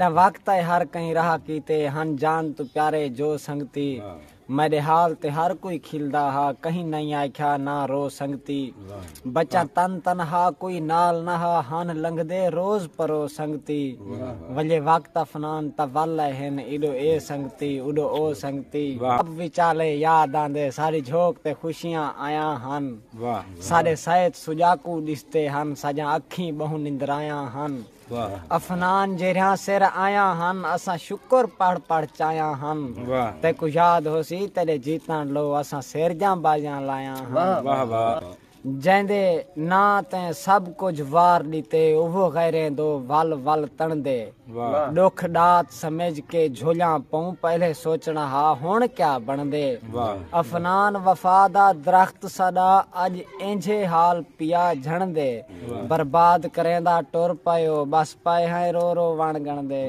वक्त है हर कहीं रहा कीते हन जान तू प्यारे जो संगती मेरे हाल ते हर कोई खिलदा हा कहीं नहीं आख्या ना रो संगती बच्चा तन तन हा कोई नाल ना हा हन लंघदे रोज परो संगती वले वक्त अफनान तवल हन इडो ए संगती उडो ओ संगती अब विचाले याद आंदे सारी झोंक ते खुशियां आया हन सारे शायद सुजाकू दिसते हन सजा अखी बहु निंदराया हन अफनान जेरिया सिर आया हन असा शुक्र पढ़ पढ़ चाया हन ते को याद होसी तेरे जीता लो असा सिरजा बाजा लाया हन जेंदे ना ते सब कुछ वार लीते वो गैरे दो वल वल तन दे दुख डात समझ के झोलियां पाऊं पहले सोचना हा हुण क्या बन दे अफनान वफादा दरख्त सदा अज इंझे हाल पिया झण दे बर्बाद करेंदा टुर पायो बस पाए है रो रो वण गण दे।